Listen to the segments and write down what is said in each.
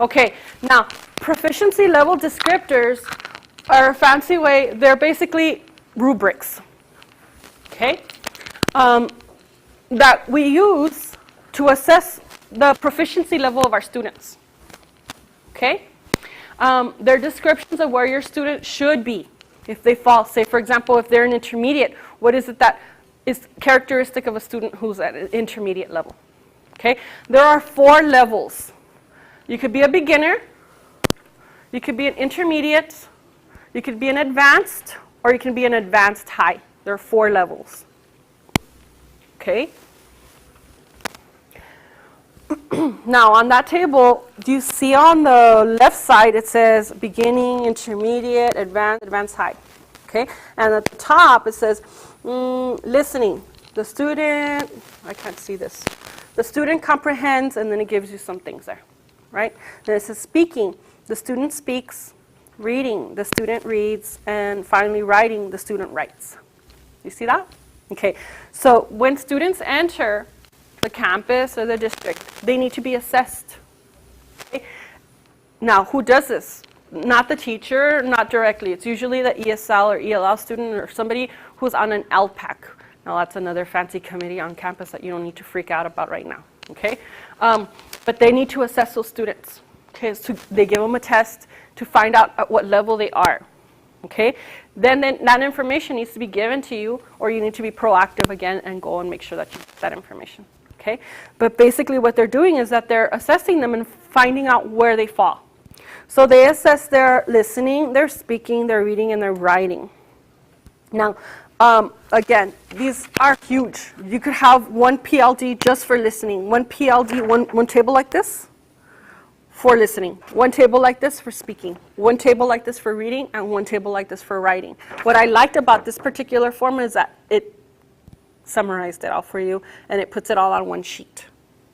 Okay, now proficiency level descriptors are a fancy way, they're basically rubrics, okay, that we use to assess the proficiency level of our students, okay? They're descriptions of where your student should be if they fall. Say, for example, if they're an intermediate, what is it that is characteristic of a student who's at an intermediate level, okay? There are 4 levels. You could be a beginner, you could be an intermediate, you could be an advanced, or you can be an advanced high. There are 4 levels, okay? Now, on that table, do you see on the left side, it says beginning, intermediate, advanced, advanced high, okay? And at the top, it says listening. The student, I can't see this. The student comprehends, and then it gives you some things there, right? Then it says speaking. The student speaks. Reading. The student reads. And finally, writing. The student writes. You see that? Okay. So when students enter the campus or the district, they need to be assessed. Okay? Now, who does this? Not the teacher, not directly. It's usually the ESL or ELL student or somebody who's on an LPAC. Now, that's another fancy committee on campus that you don't need to freak out about right now. Okay? But they need to assess those students. Okay? So they give them a test to find out at what level they are. Okay? Then that information needs to be given to you, or you need to be proactive again and go and make sure that you get that information. Okay? But basically what they're doing is that they're assessing them and finding out where they fall. So they assess their listening, their speaking, their reading, and their writing. Now, again, these are huge. You could have one PLD just for listening, one PLD, one table like this for listening, one table like this for speaking, one table like this for reading, and one table like this for writing. What I liked about this particular form is that it summarized it all for you, and it puts it all on one sheet.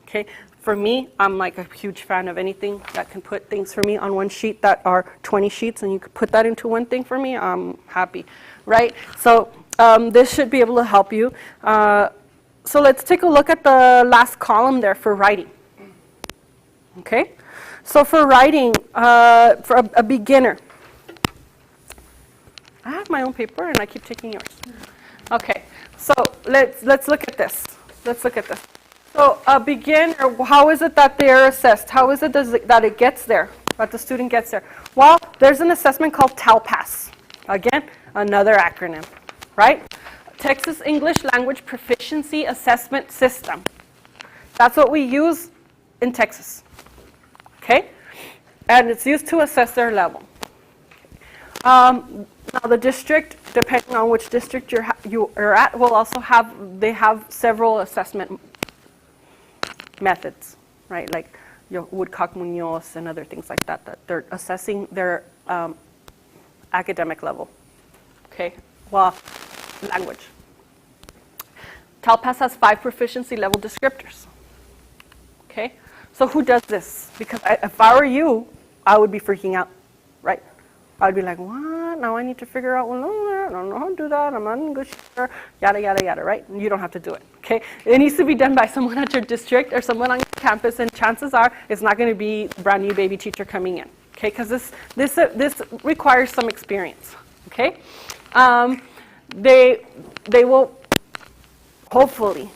Okay? For me, I'm like a huge fan of anything that can put things for me on one sheet that are 20 sheets, and you could put that into one thing for me, I'm happy, right? So this should be able to help you. So let's take a look at the last column there for writing. Okay? So for writing, for a beginner, I have my own paper and I keep taking yours. Okay, so let's look at this. Let's look at this. So a beginner, how is it that they're assessed? How is it that it gets there, that the student gets there? Well, there's an assessment called TELPAS. Again, another acronym, right? Texas English Language Proficiency Assessment System. That's what we use in Texas. Okay? And it's used to assess their level. Now the district, depending on which district you are at, will also they have several assessment methods, right? Like your Woodcock Munoz and other things like that, that they're assessing their academic level. Okay? Well, language. TELPAS has 5 proficiency level descriptors. Okay? So who does this? Because if I were you, I would be freaking out, right? I'd be like, what? Now I need to figure out, well, no, I don't know how to do that. I'm not in good shape, yada, yada, yada, right? You don't have to do it, okay? It needs to be done by someone at your district or someone on your campus, and chances are it's not going to be a brand new baby teacher coming in, okay? Because this requires some experience, okay? They will, hopefully,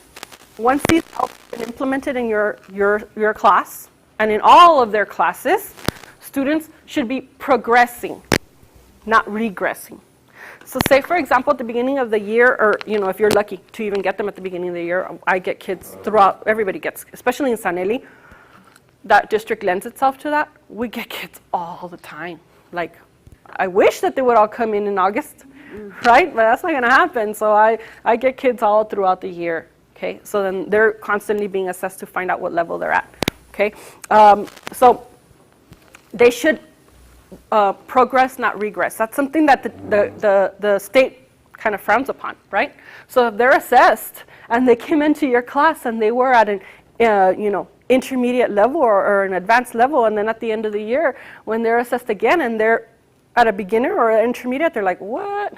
once these help been implemented in your class and in all of their classes, students should be progressing, not regressing. So say, for example, at the beginning of the year, or if you're lucky to even get them at the beginning of the year, I get kids throughout, everybody gets, especially in San Eli, that district lends itself to that. We get kids all the time. Like, I wish that they would all come in August, right? But that's not going to happen. So I get kids all throughout the year. Okay, so then they're constantly being assessed to find out what level they're at. Okay, so they should progress, not regress. That's something that the state kind of frowns upon, right? So if they're assessed and they came into your class and they were at an intermediate level or an advanced level, and then at the end of the year when they're assessed again and they're at a beginner or an intermediate, they're like, what?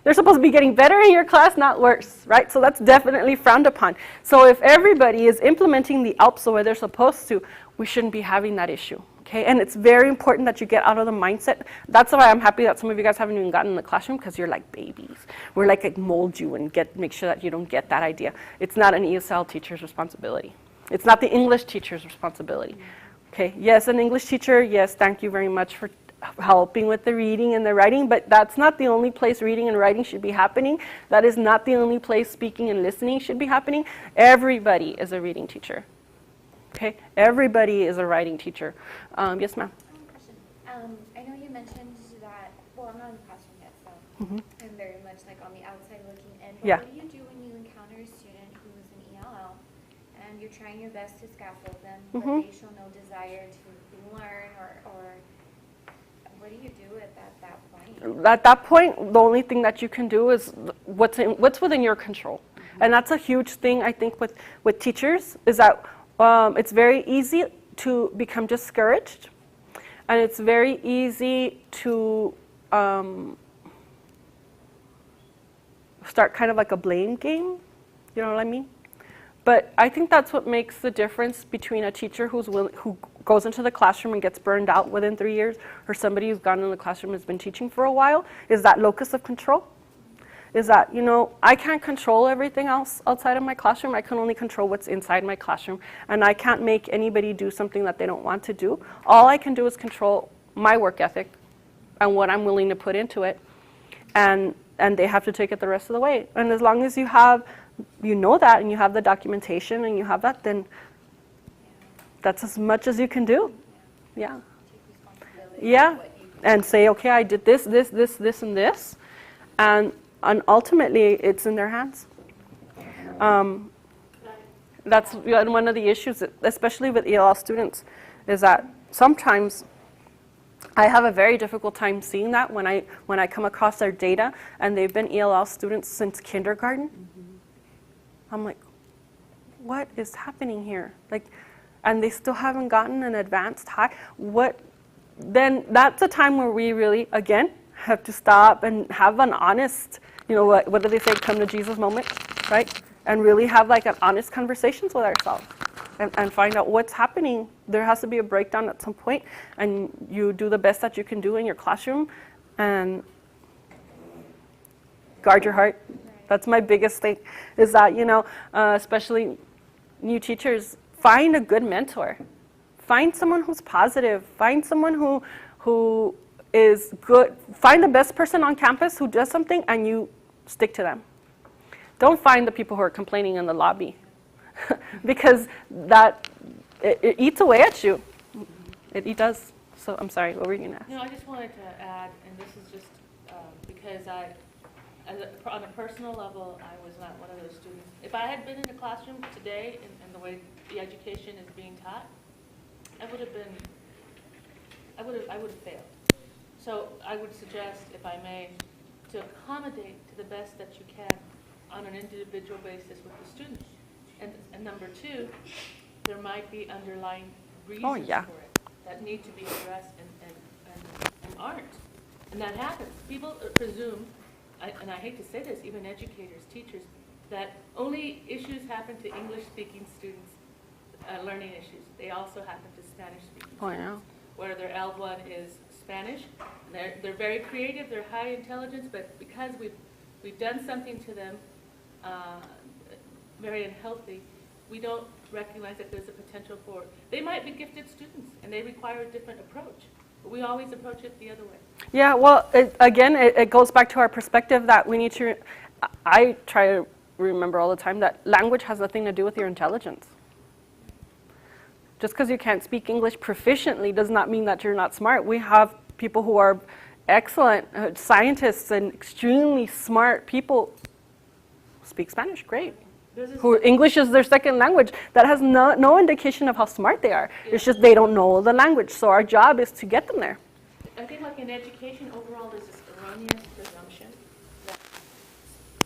They're supposed to be getting better in your class, not worse, right? So that's definitely frowned upon. So if everybody is implementing the ELPS the way they're supposed to, we shouldn't be having that issue. Okay, and it's very important that you get out of the mindset. That's why I'm happy that some of you guys haven't even gotten in the classroom, because you're like babies. We're like mold you and make sure that you don't get that idea. It's not an ESL teacher's responsibility. It's not the English teacher's responsibility. Okay, yes, an English teacher, yes, thank you very much for helping with the reading and the writing, but that's not the only place reading and writing should be happening. That is not the only place speaking and listening should be happening. Everybody is a reading teacher. Okay, everybody is a writing teacher. Yes, ma'am. Question. I know you mentioned that, well, I'm not in the classroom yet, so I'm very much like on the outside looking in. But Yeah. what do you do when you encounter a student who is an ELL and you're trying your best to scaffold them, but they show no desire to learn, or what do you do at that point? At that point, the only thing that you can do is what's within your control. And that's a huge thing, I think, with teachers, is that it's very easy to become discouraged, and it's very easy to start kind of like a blame game, you know what I mean? But I think that's what makes the difference between a teacher who goes into the classroom and gets burned out within 3 years, or somebody who's gone in the classroom and has been teaching for a while, is that locus of control. Is that, you know, I can't control everything else outside of my classroom. I can only control what's inside my classroom. And I can't make anybody do something that they don't want to do. All I can do is control my work ethic and what I'm willing to put into it. And they have to take it the rest of the way. And as long as you know that, and you have the documentation, and you have that, then that's as much as you can do. Yeah. Yeah. And say, okay, I did this, and this. And ultimately, it's in their hands. That's one of the issues, especially with ELL students, is that sometimes I have a very difficult time seeing that when I come across their data and they've been ELL students since kindergarten. I'm like, what is happening here? Like, and they still haven't gotten an advanced high. Then that's a time where we really, again, have to stop and have an honest, you know, what do they say, come to Jesus moment, right? And really have like an honest conversations with ourselves and find out what's happening. There has to be a breakdown at some point, and you do the best that you can do in your classroom and guard your heart. That's my biggest thing, is that, you know, especially new teachers, find a good mentor. Find someone who's positive. Find someone who is good. Find the best person on campus who does something, and you stick to them. Don't find the people who are complaining in the lobby, because it eats away at you. It does. So I'm sorry, what were you going to ask? No, I just wanted to add, and this is just because on a personal level, I was not one of those students. If I had been in the classroom today and the way the education is being taught, I would have failed. So I would suggest, if I may, to accommodate to the best that you can on an individual basis with the students. And number two, there might be underlying reasons for it that need to be addressed and aren't. And that happens. People presume, and I hate to say this, even educators, teachers, that only issues happen to English-speaking students, learning issues. They also happen to Spanish-speaking students, where their L1 is Spanish. They're very creative, they're high intelligence, but because we've done something to them very unhealthy, we don't recognize that there's a potential for, they might be gifted students and they require a different approach, but we always approach it the other way. Yeah, well, it goes back to our perspective that we need to, I try to remember all the time that language has nothing to do with your intelligence. Just because you can't speak English proficiently does not mean that you're not smart. We have people who are excellent scientists and extremely smart people speak Spanish, great. Who English is their second language. That has no indication of how smart they are. Yeah. It's just they don't know the language. So our job is to get them there. I think like in education overall there's this erroneous presumption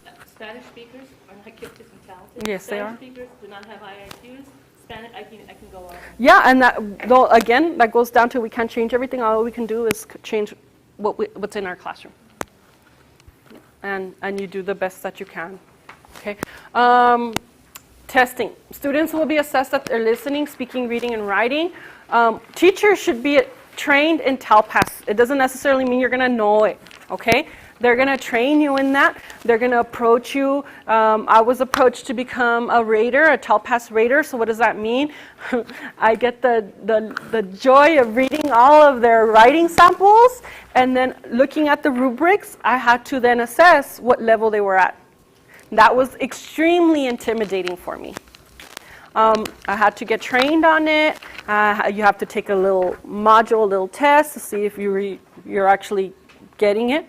that Spanish speakers are not gifted and talented. Yes, they are. Spanish speakers do not have IIQs. Spanish, I can go on. Yeah, and that goes down to we can't change everything. All we can do is change what's in our classroom. And you do the best that you can. Okay. Testing. Students will be assessed at their listening, speaking, reading, and writing. Teachers should be trained in ELPS. It doesn't necessarily mean you're going to know it, okay? They're going to train you in that. They're going to approach you. I was approached to become a rater, a ELPS rater. So what does that mean? I get the joy of reading all of their writing samples and then looking at the rubrics. I had to then assess what level they were at. That was extremely intimidating for me. I had to get trained on it. You have to take a little module, a little test to see if you're actually getting it,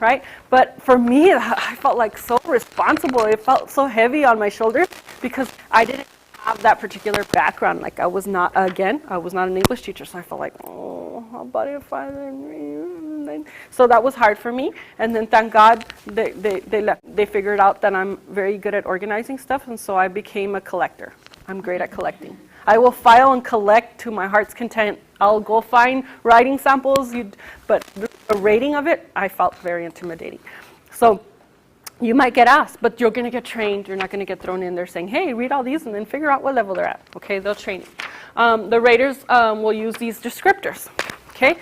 right? But for me, I felt like so responsible. It felt so heavy on my shoulders because I didn't have that particular background. Like I was not an English teacher, so I felt like, oh, how about if I didn't? So that was hard for me. And then thank God they figured out that I'm very good at organizing stuff, and so I became a collector. I'm great at collecting. I will file and collect to my heart's content. I'll go find writing samples, but the rating of it, I felt very intimidating. So you might get asked, but you're going to get trained. You're not going to get thrown in there saying, hey, read all these and then figure out what level they're at. Okay, they'll train you. The raters will use these descriptors. Okay,